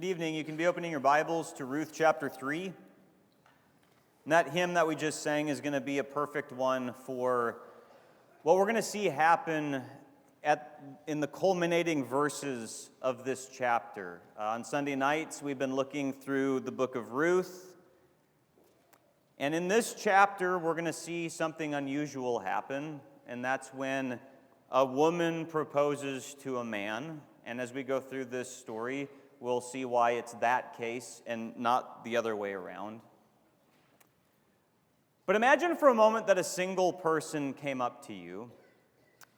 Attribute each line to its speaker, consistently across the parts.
Speaker 1: Good evening. You can be opening your Bibles to Ruth chapter 3. And that hymn that we just sang is going to be a perfect one for what we're going to see happen in the culminating verses of this chapter. On Sunday nights, we've been looking through the book of Ruth. And in this chapter, we're going to see something unusual happen, and that's when a woman proposes to a man. And as we go through this story, we'll see why it's that case and not the other way around. But imagine for a moment that a single person came up to you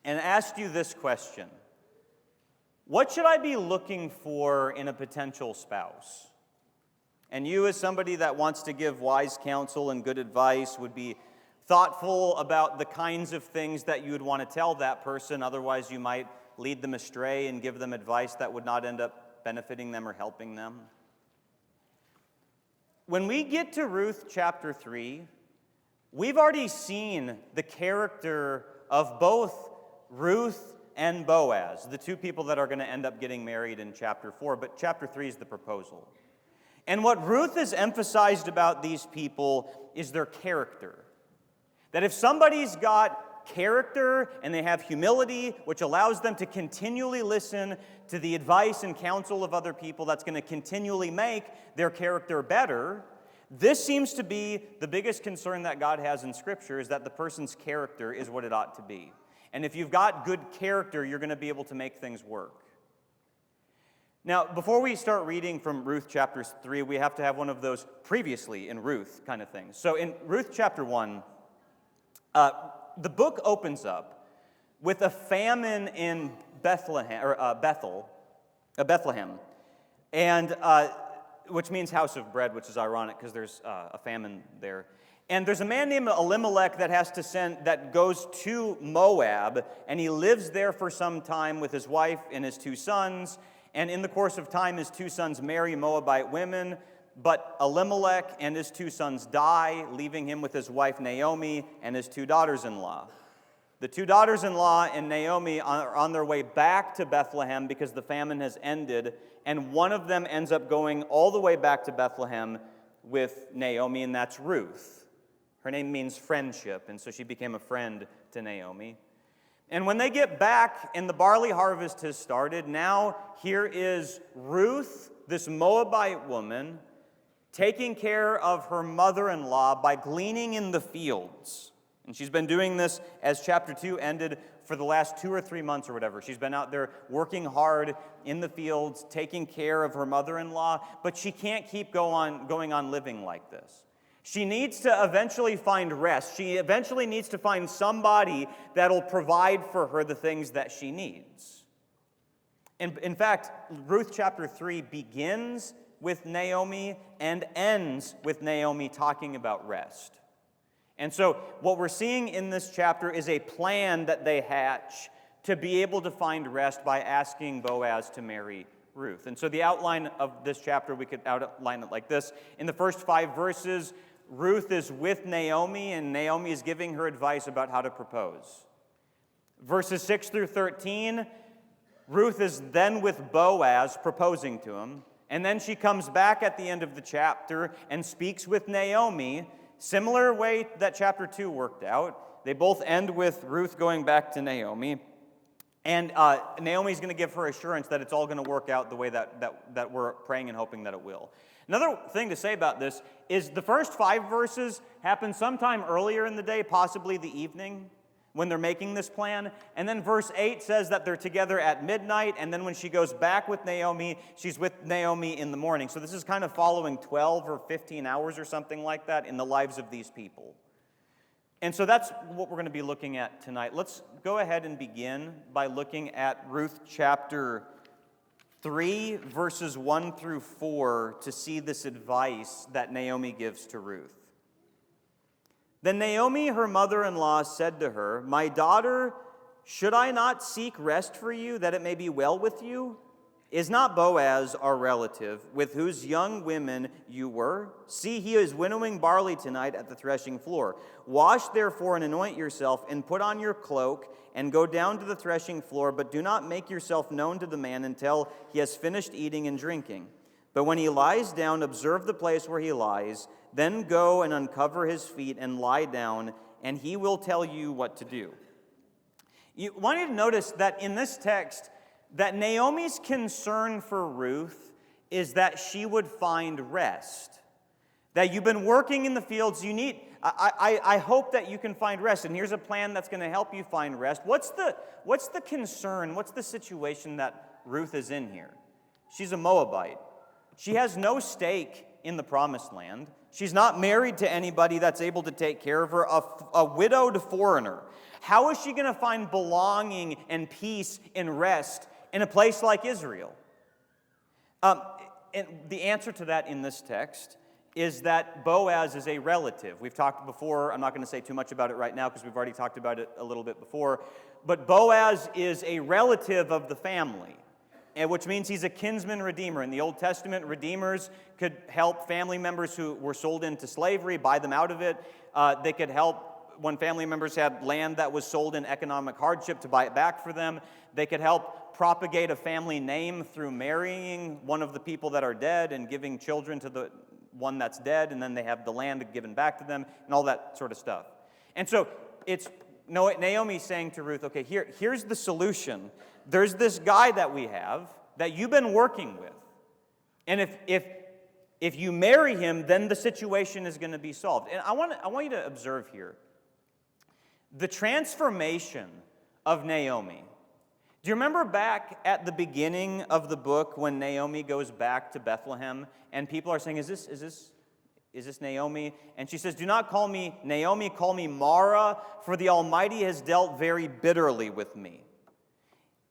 Speaker 1: and asked you this question: what should I be looking for in a potential spouse? And you, as somebody that wants to give wise counsel and good advice, would be thoughtful about the kinds of things that you would want to tell that person. Otherwise, you might lead them astray and give them advice that would not end up benefiting them or helping them. When we get to Ruth chapter 3, we've already seen the character of both Ruth and Boaz, the two people that are going to end up getting married in chapter 4, but chapter 3 is the proposal. And what Ruth has emphasized about these people is their character. That if somebody's got character and they have humility, which allows them to continually listen to the advice and counsel of other people, that's going to continually make their character better. This seems to be the biggest concern that God has in Scripture, is that the person's character is what it ought to be. And if you've got good character, you're going to be able to make things work. Now, before we start reading from Ruth chapter 3, we have to have one of those previously in Ruth kind of things. So in Ruth chapter 1, the book opens up with a famine in Bethlehem, and which means house of bread, which is ironic because there's a famine there. And there's a man named Elimelech that goes to Moab, and he lives there for some time with his wife and his two sons. And in the course of time, his two sons marry Moabite women. But Elimelech and his two sons die, leaving him with his wife Naomi and his two daughters-in-law. The two daughters-in-law and Naomi are on their way back to Bethlehem because the famine has ended, and one of them ends up going all the way back to Bethlehem with Naomi, and that's Ruth. Her name means friendship, and so she became a friend to Naomi. And when they get back and the barley harvest has started, now here is Ruth, this Moabite woman, taking care of her mother-in-law by gleaning in the fields. And she's been doing this, as chapter 2 ended, for the last 2 or 3 months or whatever. She's been out there working hard in the fields, taking care of her mother-in-law, but she can't keep going on living like this. She needs to eventually find rest. She eventually needs to find somebody that'll provide for her the things that she needs. And in fact, Ruth chapter 3 begins with Naomi and ends with Naomi talking about rest. And so what we're seeing in this chapter is a plan that they hatch to be able to find rest by asking Boaz to marry Ruth. And so the outline of this chapter, we could outline it like this. In the first 5 verses, Ruth is with Naomi, and Naomi is giving her advice about how to propose. Verses 6 through 13, Ruth is then with Boaz proposing to him. And then she comes back at the end of the chapter and speaks with Naomi, similar way that chapter 2 worked out. They both end with Ruth going back to Naomi. And Naomi's going to give her assurance that it's all going to work out the way that we're praying and hoping that it will. Another thing to say about this is the first 5 verses happen sometime earlier in the day, possibly the evening, when they're making this plan. And then verse 8 says that they're together at midnight, and then when she goes back with Naomi, she's with Naomi in the morning. So this is kind of following 12 or 15 hours or something like that in the lives of these people. And so that's what we're going to be looking at tonight. Let's go ahead and begin by looking at Ruth chapter 3, verses 1 through 4, to see this advice that Naomi gives to Ruth. Then Naomi, her mother-in-law, said to her, "My daughter, should I not seek rest for you, that it may be well with you? Is not Boaz our relative, with whose young women you were? See, he is winnowing barley tonight at the threshing floor. Wash therefore and anoint yourself, and put on your cloak, and go down to the threshing floor, but do not make yourself known to the man until he has finished eating and drinking. But when he lies down, observe the place where he lies, then go and uncover his feet and lie down, and he will tell you what to do." You want you to notice that in this text, that Naomi's concern for Ruth is that she would find rest. That you've been working in the fields, I hope that you can find rest. And here's a plan that's going to help you find rest. What's the concern, what's the situation that Ruth is in here? She's a Moabite. She has no stake in the promised land. She's not married to anybody that's able to take care of her, a widowed foreigner. How is she going to find belonging and peace and rest in a place like Israel? And the answer to that in this text is that Boaz is a relative. We've talked before. I'm not going to say too much about it right now because we've already talked about it a little bit before. But Boaz is a relative of the family, which means he's a kinsman redeemer. In the Old Testament, redeemers could help family members who were sold into slavery, buy them out of it. They could help when family members had land that was sold in economic hardship to buy it back for them. They could help propagate a family name through marrying one of the people that are dead and giving children to the one that's dead, and then they have the land given back to them, and all that sort of stuff. And so it's Naomi saying to Ruth, okay, here's the solution. There's this guy that we have that you've been working with. And if you marry him, then the situation is going to be solved. And I want you to observe here the transformation of Naomi. Do you remember back at the beginning of the book when Naomi goes back to Bethlehem and people are saying, is this Naomi? And she says, "Do not call me Naomi, call me Mara, for the Almighty has dealt very bitterly with me."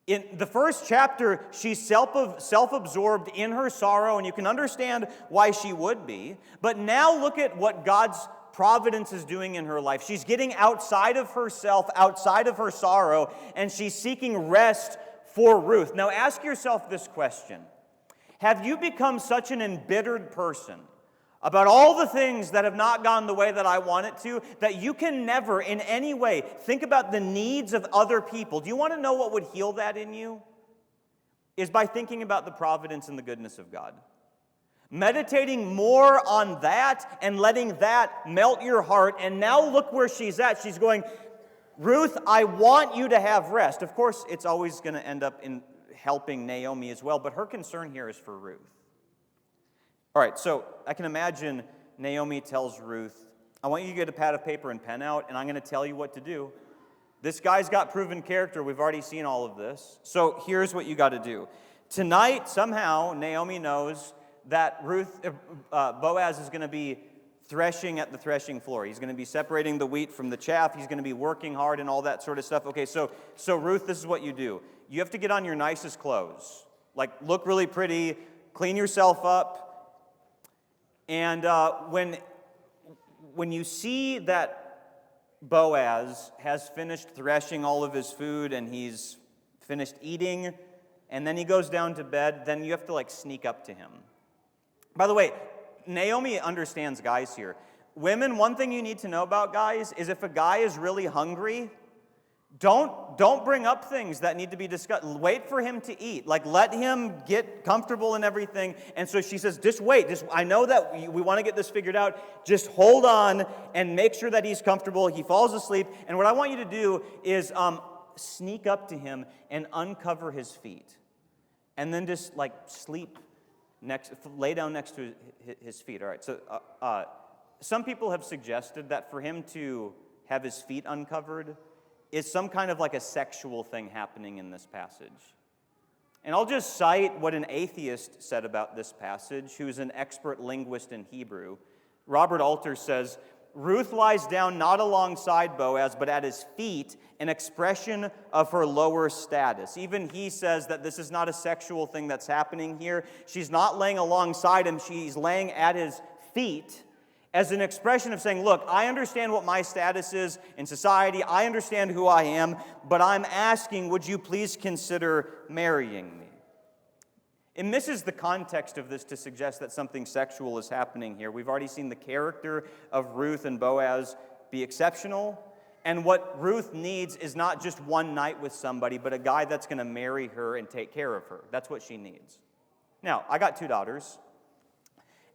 Speaker 1: In the first chapter, she's self-absorbed in her sorrow, and you can understand why she would be. But now look at what God's providence is doing in her life. She's getting outside of herself, outside of her sorrow, and she's seeking rest for Ruth. Now ask yourself this question. Have you become such an embittered person about all the things that have not gone the way that I want it to, that you can never in any way think about the needs of other people? Do you want to know what would heal that in you? Is by thinking about the providence and the goodness of God. Meditating more on that and letting that melt your heart. And now look where she's at. She's going, "Ruth, I want you to have rest." Of course, it's always going to end up in helping Naomi as well, but her concern here is for Ruth. All right, so I can imagine Naomi tells Ruth, "I want you to get a pad of paper and pen out, and I'm going to tell you what to do. This guy's got proven character. We've already seen all of this. So here's what you got to do. Tonight, somehow, Naomi knows that Boaz is going to be threshing at the threshing floor. He's going to be separating the wheat from the chaff. He's going to be working hard and all that sort of stuff. Okay, so Ruth, this is what you do. You have to get on your nicest clothes. Like, look really pretty, clean yourself up. And when you see that Boaz has finished threshing all of his food and he's finished eating, and then he goes down to bed, then you have to sneak up to him. By the way, Naomi understands guys here. Women, one thing you need to know about guys is if a guy is really hungry, don't bring up things that need to be discussed. Wait for him to eat. Let him get comfortable and everything. And so she says, just wait. I know that we want to get this figured out. Just hold on and make sure that he's comfortable. He falls asleep. And what I want you to do is sneak up to him and uncover his feet. And then just lay down next to his feet. All right, so some people have suggested that for him to have his feet uncovered is some kind of a sexual thing happening in this passage. And I'll just cite what an atheist said about this passage, who's an expert linguist in Hebrew. Robert Alter says, "Ruth lies down not alongside Boaz, but at his feet, an expression of her lower status." Even he says that this is not a sexual thing that's happening here. She's not laying alongside him. She's laying at his feet as an expression of saying, "Look, I understand what my status is in society. I understand who I am, but I'm asking, would you please consider marrying me?" It misses the context of this to suggest that something sexual is happening here. We've already seen the character of Ruth and Boaz be exceptional. And what Ruth needs is not just one night with somebody, but a guy that's going to marry her and take care of her. That's what she needs. Now, I got 2 daughters.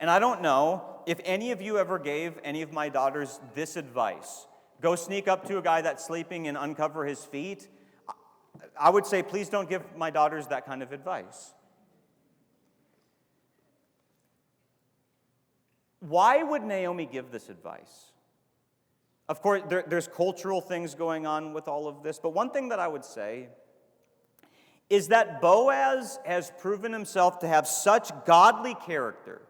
Speaker 1: And I don't know if any of you ever gave any of my daughters this advice. Go sneak up to a guy that's sleeping and uncover his feet. I would say, please don't give my daughters that kind of advice. Why would Naomi give this advice? Of course, there's cultural things going on with all of this, but one thing that I would say is that Boaz has proven himself to have such godly character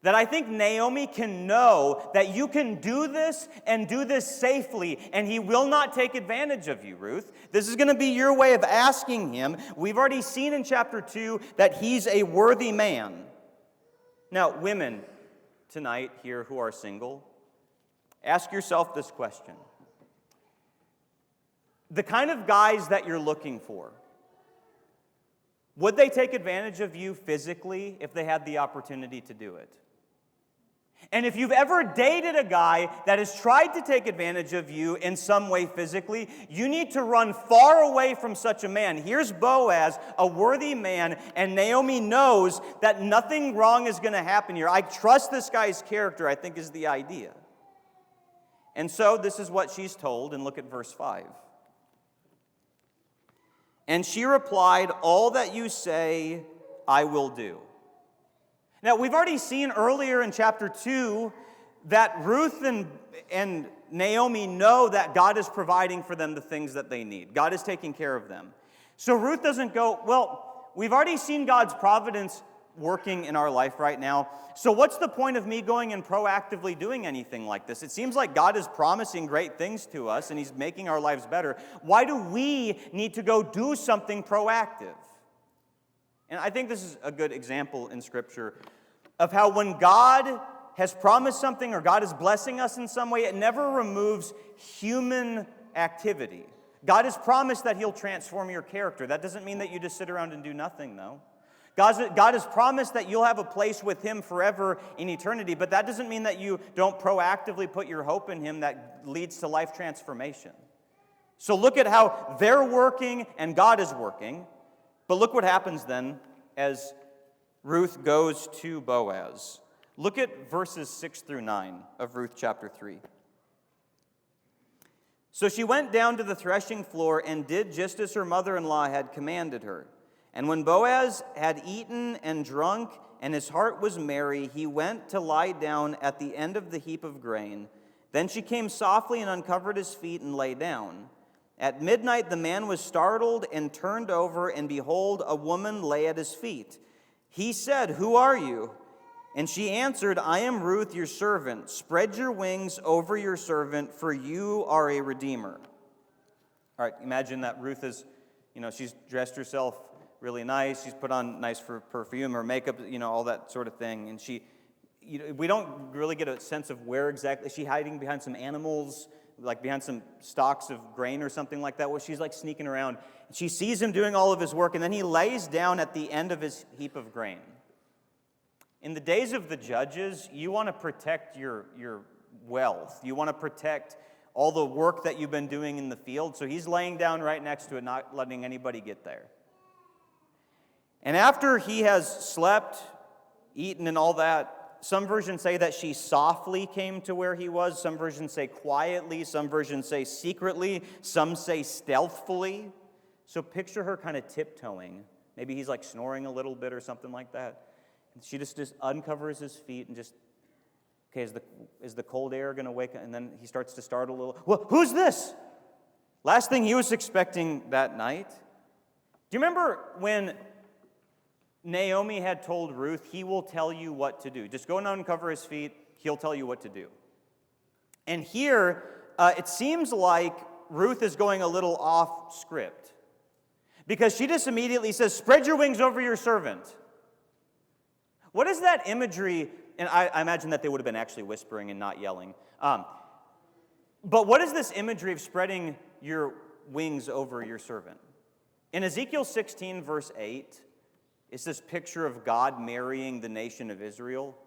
Speaker 1: that I think Naomi can know that you can do this and do this safely, and he will not take advantage of you, Ruth. This is going to be your way of asking him. We've already seen in chapter 2 that he's a worthy man. Now, women tonight here who are single, ask yourself this question. The kind of guys that you're looking for, would they take advantage of you physically if they had the opportunity to do it? And if you've ever dated a guy that has tried to take advantage of you in some way physically, you need to run far away from such a man. Here's Boaz, a worthy man, and Naomi knows that nothing wrong is going to happen here. I trust this guy's character, I think, is the idea. And so this is what she's told, and look at verse 5. And she replied, "All that you say, I will do." Now, we've already seen earlier in chapter 2 that Ruth and Naomi know that God is providing for them the things that they need. God is taking care of them. So Ruth doesn't go, well, we've already seen God's providence working in our life right now, so what's the point of me going and proactively doing anything like this? It seems like God is promising great things to us, and he's making our lives better. Why do we need to go do something proactive? And I think this is a good example in Scripture of how when God has promised something or God is blessing us in some way, it never removes human activity. God has promised that he'll transform your character. That doesn't mean that you just sit around and do nothing, though. God has promised that you'll have a place with him forever in eternity, but that doesn't mean that you don't proactively put your hope in him that leads to life transformation. So look at how they're working and God is working. But look what happens then as Ruth goes to Boaz. Look at verses 6 through 9 of Ruth chapter 3. So she went down to the threshing floor and did just as her mother-in-law had commanded her. And when Boaz had eaten and drunk, and his heart was merry, he went to lie down at the end of the heap of grain. Then she came softly and uncovered his feet and lay down. At midnight the man was startled and turned over, and behold, a woman lay at his feet. He said, "Who are you?" And she answered, "I am Ruth, your servant. Spread your wings over your servant, for you are a redeemer." All right, imagine that Ruth is, she's dressed herself really nice. She's put on nice perfume or makeup, all that sort of thing. And we don't really get a sense of where exactly. Is she hiding behind some animals, like behind some stalks of grain or something like that? Well, she's like sneaking around. She sees him doing all of his work, and then he lays down at the end of his heap of grain. In the days of the judges, you want to protect your wealth. You want to protect all the work that you've been doing in the field. So he's laying down right next to it, not letting anybody get there. And after he has slept, eaten, and all that, some versions say that she softly came to where he was. Some versions say quietly. Some versions say secretly. Some say stealthfully. So picture her kind of tiptoeing. Maybe he's like snoring a little bit or something like that. And she just uncovers his feet and just, okay, is the cold air going to wake up? And then he starts to startle a little. Well, who's this? Last thing he was expecting that night. Do you remember when Naomi had told Ruth, he will tell you what to do. Just go and uncover his feet. He'll tell you what to do. And here, it seems like Ruth is going a little off script. Because she just immediately says, "Spread your wings over your servant." What is that imagery? And I imagine that they would have been actually whispering and not yelling. But what is this imagery of spreading your wings over your servant? In Ezekiel 16, verse 8, it's this picture of God marrying the nation of Israel.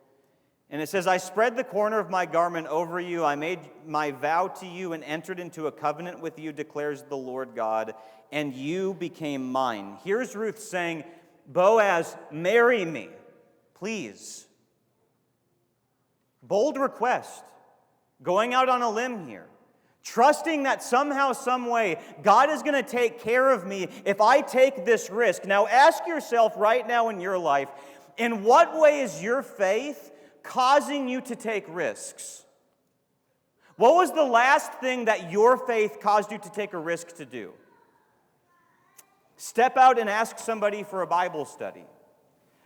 Speaker 1: And it says, "I spread the corner of my garment over you. I made my vow to you and entered into a covenant with you, declares the Lord God, and you became mine." Here's Ruth saying, "Boaz, marry me, please." Bold request. Going out on a limb here. Trusting that somehow, some way, God is going to take care of me if I take this risk. Now ask yourself right now in your life, in what way is your faith causing you to take risks? What was the last thing that your faith caused you to take a risk to do? Step out and ask somebody for a Bible study.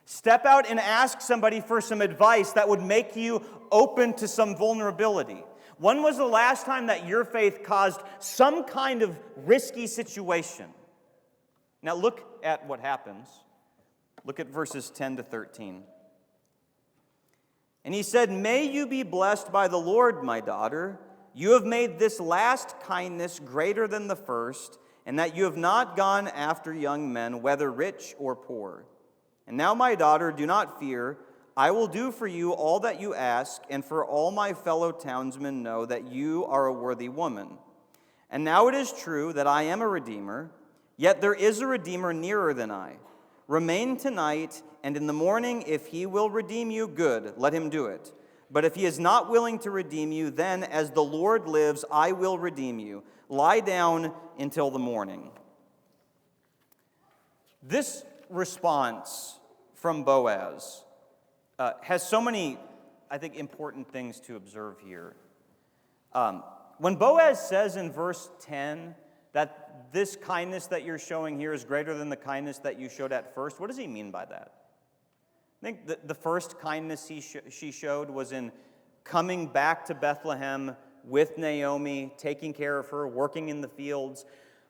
Speaker 1: Step out and ask somebody for some advice that would make you open to some vulnerability. When was the last time that your faith caused some kind of risky situation? Now look at what happens. Look at verses 10 to 13. And he said, "May you be blessed by the Lord, my daughter. You have made this last kindness greater than the first, and that you have not gone after young men, whether rich or poor. And now, my daughter, do not fear. I will do for you all that you ask, and for all my fellow townsmen know that you are a worthy woman. And now it is true that I am a redeemer, yet there is a redeemer nearer than I. Remain tonight, and in the morning, if he will redeem you, good, let him do it. But if he is not willing to redeem you, then as the Lord lives, I will redeem you. Lie down until the morning." This response from Boaz has so many, I think, important things to observe here. When Boaz says in verse 10 that this kindness that you're showing here is greater than the kindness that you showed at first, what does he mean by that? I think the first kindness she showed was in coming back to Bethlehem with Naomi, taking care of her, working in the fields.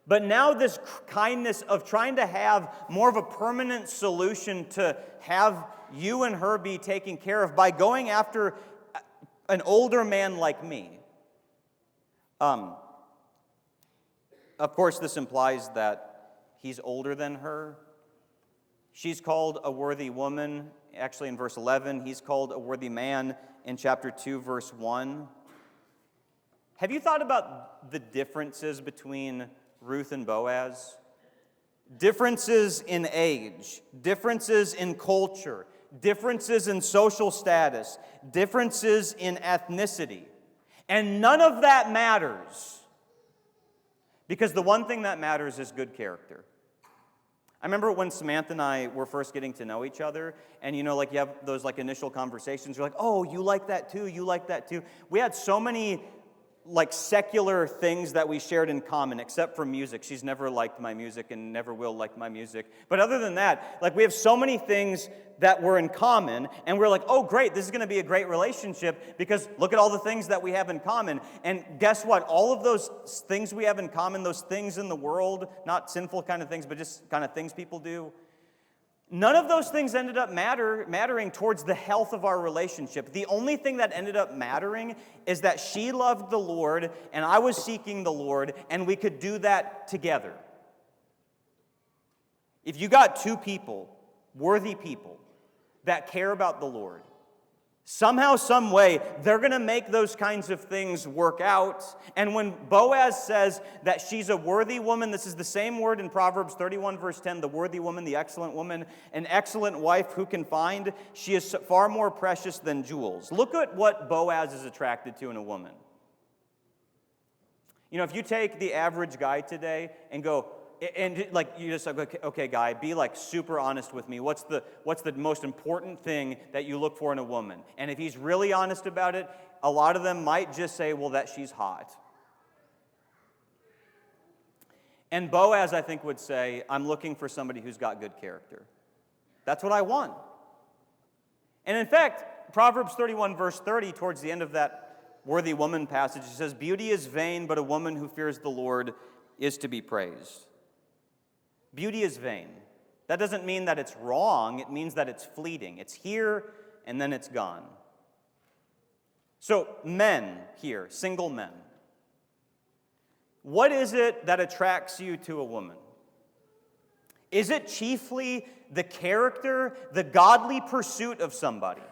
Speaker 1: But now this kindness of trying to have more of a permanent solution to have you and her be taken care of by going after an older man like me. Of course, this implies that he's older than her. She's called a worthy woman, actually in verse 11. He's called a worthy man in chapter 2, verse 1. Have you thought about the differences between Ruth and Boaz? Differences in age, differences in culture, differences in social status, differences in ethnicity. And none of that matters, because the one thing that matters is good character. I remember when Samantha and I were first getting to know each other, and you have those initial conversations, you're like, oh, you like that too, you like that too. We had so many secular things that we shared in common, except for music. She's never liked my music and never will like my music. But other than that, we have so many things that were in common, and we're like, oh, great, this is going to be a great relationship because look at all the things that we have in common. And guess what? All of those things we have in common, those things in the world, not sinful kind of things, but just kind of things people do, none of those things ended up mattering towards the health of our relationship. The only thing that ended up mattering is that she loved the Lord and I was seeking the Lord, and we could do that together. If you got two people, worthy people, that care about the Lord, somehow, some way, they're going to make those kinds of things work out. And when Boaz says that she's a worthy woman, this is the same word in Proverbs 31, verse 10, the worthy woman, the excellent woman, an excellent wife who can find. She is far more precious than jewels. Look at what Boaz is attracted to in a woman. If you take the average guy today and go, and you just okay, guy, be super honest with me. What's the most important thing that you look for in a woman? And if he's really honest about it, a lot of them might just say, well, that she's hot. And Boaz, I think, would say, I'm looking for somebody who's got good character. That's what I want. And in fact, Proverbs 31, verse 30, towards the end of that worthy woman passage, it says, beauty is vain, but a woman who fears the Lord is to be praised. Beauty is vain. That doesn't mean that it's wrong. It means that it's fleeting. It's here and then it's gone. So men here, single men, what is it that attracts you to a woman? Is it chiefly the character, the godly pursuit of somebody?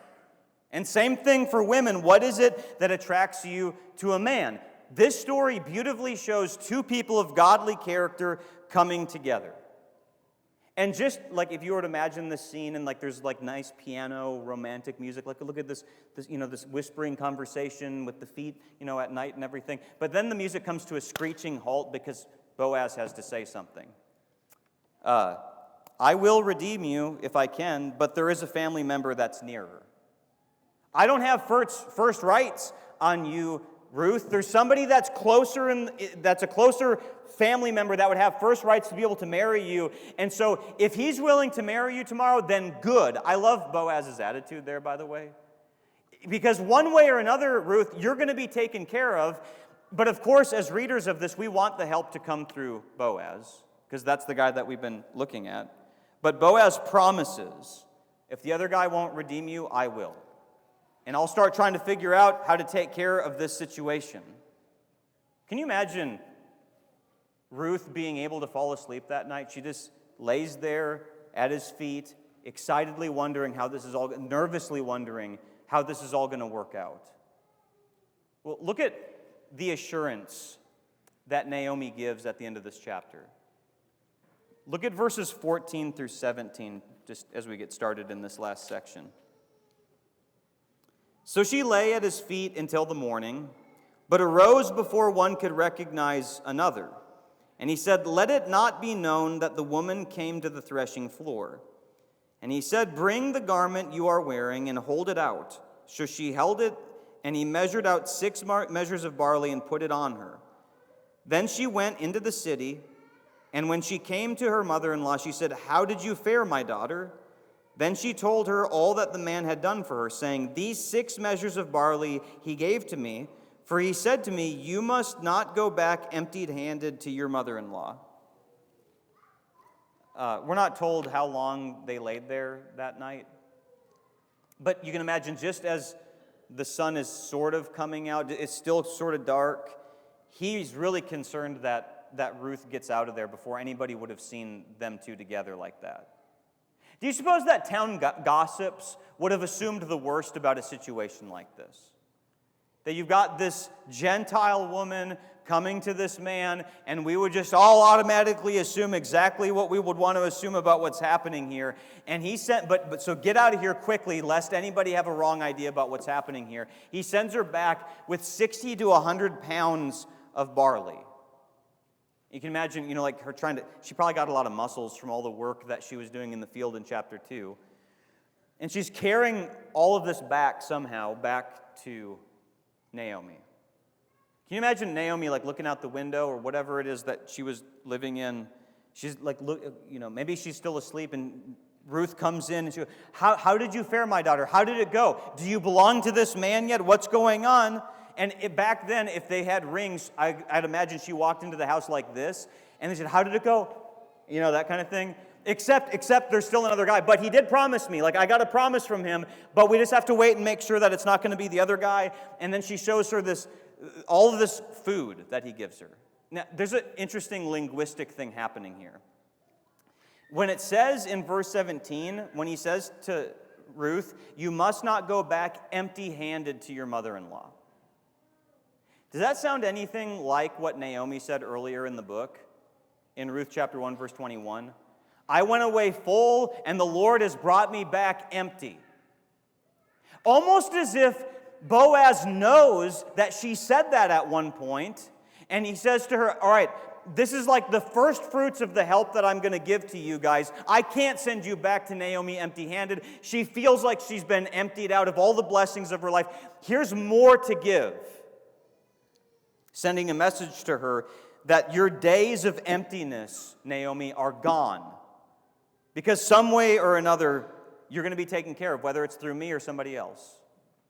Speaker 1: And same thing for women. What is it that attracts you to a man? This story beautifully shows two people of godly character coming together. And just like if you were to imagine this scene and like there's like nice piano, romantic music, like look at this this whispering conversation with the feet, at night and everything. But then the music comes to a screeching halt because Boaz has to say something. I will redeem you if I can, but there is a family member that's nearer. I don't have first rights on you, Ruth. There's somebody that's that's a closer family member that would have first rights to be able to marry you. And so if he's willing to marry you tomorrow, then good. I love Boaz's attitude there, by the way. Because one way or another, Ruth, you're going to be taken care of. But of course, as readers of this, we want the help to come through Boaz, because that's the guy that we've been looking at. But Boaz promises, if the other guy won't redeem you, I will. And I'll start trying to figure out how to take care of this situation. Can you imagine Ruth being able to fall asleep that night? She just lays there at his feet, excitedly wondering nervously wondering how this is all going to work out. Well, look at the assurance that Naomi gives at the end of this chapter. Look at verses 14 through 17, just as we get started in this last section. So she lay at his feet until the morning, but arose before one could recognize another. And he said, "Let it not be known that the woman came to the threshing floor." And he said, "Bring the garment you are wearing and hold it out." So she held it, and he measured out 6 measures of barley and put it on her. Then she went into the city, and when she came to her mother-in-law, she said, "How did you fare, my daughter?" Then she told her all that the man had done for her, saying, "These 6 measures of barley he gave to me, for he said to me, 'You must not go back empty-handed to your mother-in-law.'" We're not told how long they laid there that night. But you can imagine, just as the sun is sort of coming out, it's still sort of dark, he's really concerned that Ruth gets out of there before anybody would have seen them two together like that. Do you suppose that town gossips would have assumed the worst about a situation like this? That you've got this Gentile woman coming to this man, and we would just all automatically assume exactly what we would want to assume about what's happening here. And he sent, so get out of here quickly, lest anybody have a wrong idea about what's happening here. He sends her back with 60 to 100 pounds of barley. You can imagine, like her she probably got a lot of muscles from all the work that she was doing in the field in chapter 2. And she's carrying all of this back somehow, back to Naomi. Can you imagine Naomi looking out the window or whatever it is that she was living in? She's maybe she's still asleep, and Ruth comes in and she goes, how did you fare, my daughter? How did it go? Do you belong to this man yet? What's going on? And back then, if they had rings, I'd imagine she walked into the house like this, and they said, "How did it go?" That kind of thing. Except there's still another guy. But he did promise me. I got a promise from him, but we just have to wait and make sure that it's not going to be the other guy. And then she shows her all of this food that he gives her. Now, there's an interesting linguistic thing happening here. When it says in verse 17, when he says to Ruth, "You must not go back empty-handed to your mother-in-law." Does that sound anything like what Naomi said earlier in the book? In Ruth chapter 1, verse 21? "I went away full, and the Lord has brought me back empty." Almost as if Boaz knows that she said that at one point, and he says to her, "All right, this is like the first fruits of the help that I'm going to give to you guys. I can't send you back to Naomi empty-handed. She feels like she's been emptied out of all the blessings of her life. Here's more to give." Sending a message to her that your days of emptiness, Naomi, are gone. Because some way or another, you're going to be taken care of, whether it's through me or somebody else,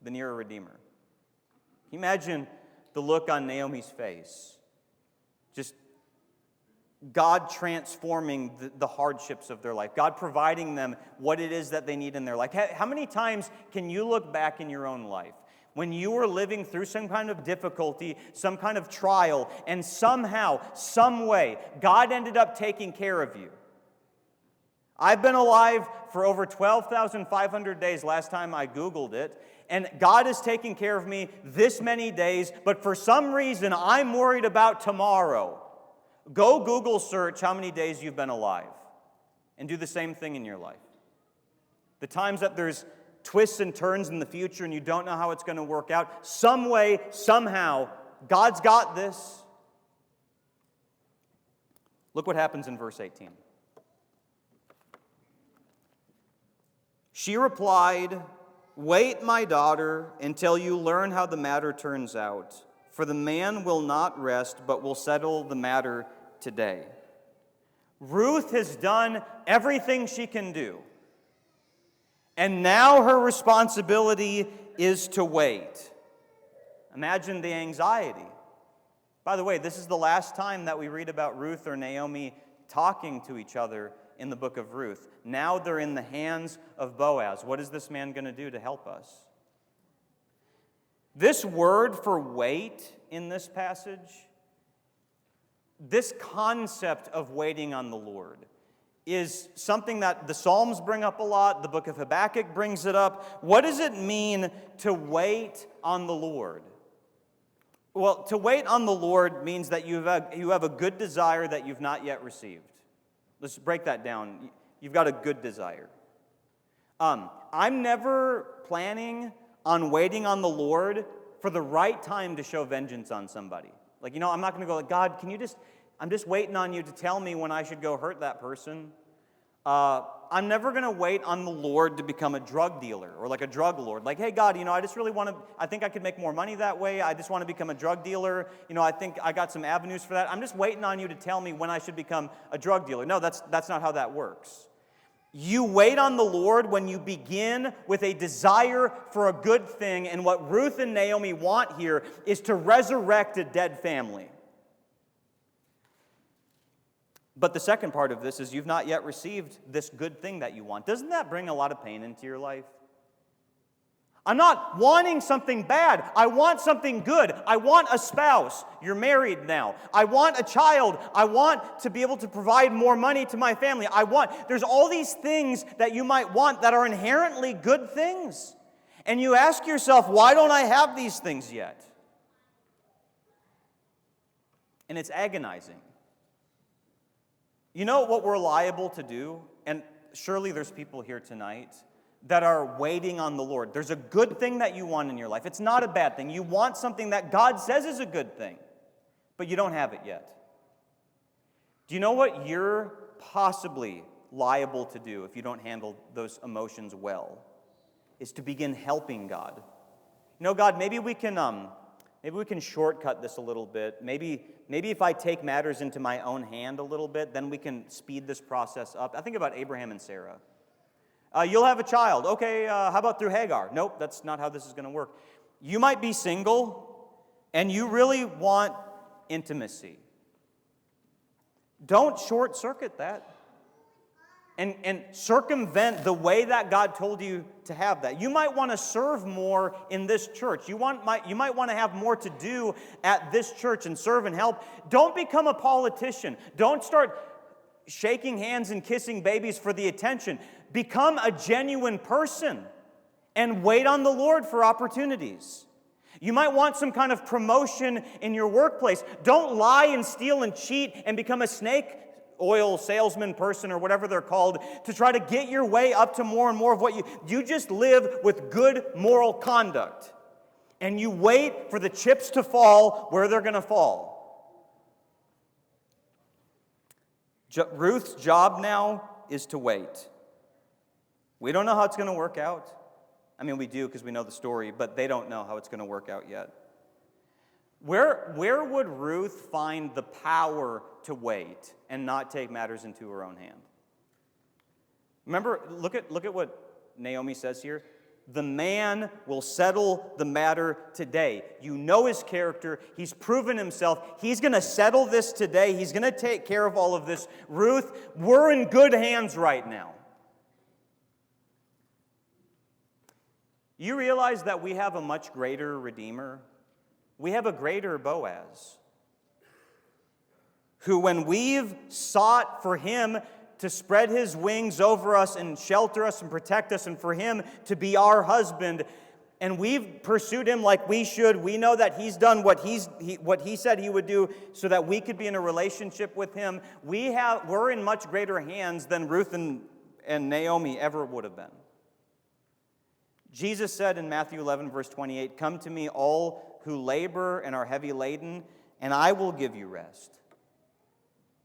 Speaker 1: the nearer Redeemer. Can you imagine the look on Naomi's face? Just God transforming the hardships of their life. God providing them what it is that they need in their life. How many times can you look back in your own life when you were living through some kind of difficulty, some kind of trial, and somehow, some way, God ended up taking care of you? I've been alive for over 12,500 days last time I Googled it, and God is taking care of me this many days, but for some reason I'm worried about tomorrow. Go Google search how many days you've been alive. and do the same thing in your life. The times that there's twists and turns in the future and you don't know how it's going to work out, some way, somehow, God's got this. Look what happens in verse 18. She replied, "Wait, my daughter, until you learn how the matter turns out. For the man will not rest, but will settle the matter today." Ruth has done everything she can do. And now her responsibility is to wait. Imagine the anxiety. By the way, this is the last time that we read about Ruth or Naomi talking to each other in the book of Ruth. Now they're in the hands of Boaz. What is this man going to do to help us? This word for wait in this passage, this concept of waiting on the Lord, is something that the Psalms bring up a lot. The book of Habakkuk brings it up. What does it mean to wait on the Lord? Well, to wait on the Lord means that you have a good desire that you've not yet received. Let's break that down. You've got a good desire. I'm never planning on waiting on the Lord for the right time to show vengeance on somebody. Like, I'm not going to go like, God, I'm just waiting on you to tell me when I should go hurt that person. I'm never going to wait on the Lord to become a drug dealer or like a drug lord. Like, hey, God, I just really want to, I think I could make more money that way. I just want to become a drug dealer. I think I got some avenues for that. I'm just waiting on you to tell me when I should become a drug dealer. No, that's not how that works. You wait on the Lord when you begin with a desire for a good thing, and what Ruth and Naomi want here is to resurrect a dead family. But the second part of this is you've not yet received this good thing that you want. Doesn't that bring a lot of pain into your life? I'm not wanting something bad. I want something good. I want a spouse. You're married now. I want a child. I want to be able to provide more money to my family. There's all these things that you might want that are inherently good things. And you ask yourself, why don't I have these things yet? And it's agonizing. You know what we're liable to do? And surely there's people here tonight that are waiting on the Lord. There's a good thing that you want in your life. It's not a bad thing. You want something that God says is a good thing, but you don't have it yet. Do you know what you're possibly liable to do if you don't handle those emotions well? Is to begin helping God. God, maybe we can shortcut this a little bit. Maybe if I take matters into my own hand a little bit, then we can speed this process up. I think about Abraham and Sarah. You'll have a child. Okay, how about through Hagar? Nope, that's not how this is going to work. You might be single, and you really want intimacy. Don't short-circuit that. And circumvent the way that God told you to have that. You might want to serve more in this church. You might want to have more to do at this church and serve and help. Don't become a politician. Don't start shaking hands and kissing babies for the attention. Become a genuine person and wait on the Lord for opportunities. You might want some kind of promotion in your workplace. Don't lie and steal and cheat and become a snake oil salesman person or whatever they're called to try to get your way up to more and more of what you just live with good moral conduct. And you wait for the chips to fall where they're going to fall. Ruth's job now is to wait. We don't know how it's going to work out. I mean, we do because we know the story, but they don't know how it's going to work out yet. Where would Ruth find the power to wait and not take matters into her own hand? Remember, look at what Naomi says here. The man will settle the matter today. You know his character. He's proven himself. He's going to settle this today. He's going to take care of all of this. Ruth, we're in good hands right now. You realize that we have a much greater Redeemer? We have a greater Boaz, who when we've sought for him to spread his wings over us and shelter us and protect us and for him to be our husband, and we've pursued him like we should. We know that he's done what he said he would do so that we could be in a relationship with him. We're in much greater hands than Ruth and Naomi ever would have been. Jesus said in Matthew 11, verse 28, "Come to me, all who labor and are heavy laden, and I will give you rest."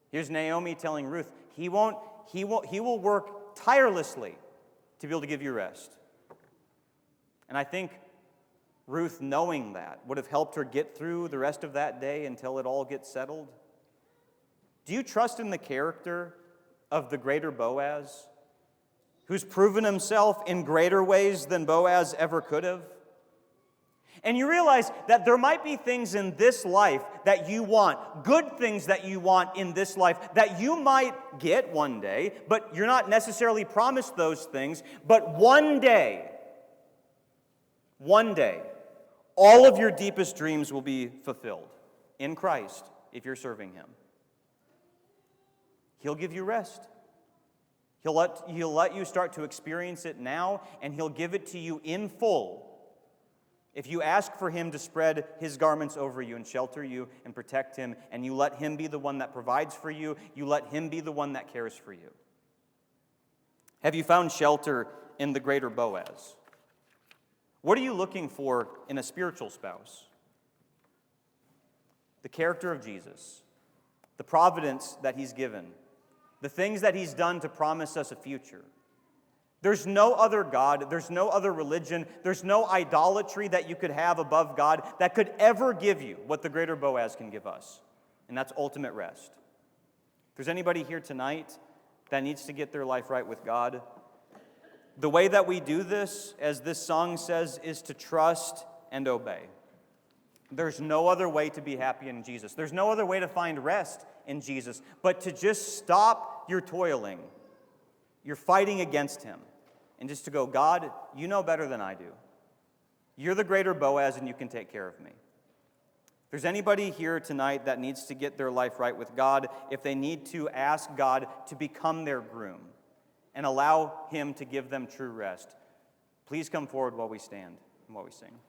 Speaker 1: Here's Naomi telling Ruth, he will work tirelessly to be able to give you rest. And I think Ruth, knowing that, would have helped her get through the rest of that day until it all gets settled. Do you trust in the character of the greater Boaz, who's proven himself in greater ways than Boaz ever could have? And you realize that there might be things in this life that you want, good things that you want in this life that you might get one day, but you're not necessarily promised those things. But one day, all of your deepest dreams will be fulfilled in Christ if you're serving him. He'll give you rest. He'll let you start to experience it now, and he'll give it to you in full if you ask for him to spread his garments over you and shelter you and protect him, and you let him be the one that provides for you, you let him be the one that cares for you. Have you found shelter in the greater Boaz? What are you looking for in a spiritual spouse? The character of Jesus, the providence that he's given, the things that he's done to promise us a future. There's no other God, there's no other religion, there's no idolatry that you could have above God that could ever give you what the greater Boaz can give us, and that's ultimate rest. If there's anybody here tonight that needs to get their life right with God, the way that we do this, as this song says, is to trust and obey. There's no other way to be happy in Jesus. There's no other way to find rest in Jesus, but to just stop your toiling, your fighting against him, and just to go, God, you know better than I do. You're the greater Boaz, and you can take care of me. If there's anybody here tonight that needs to get their life right with God, if they need to ask God to become their groom and allow him to give them true rest, please come forward while we stand and while we sing.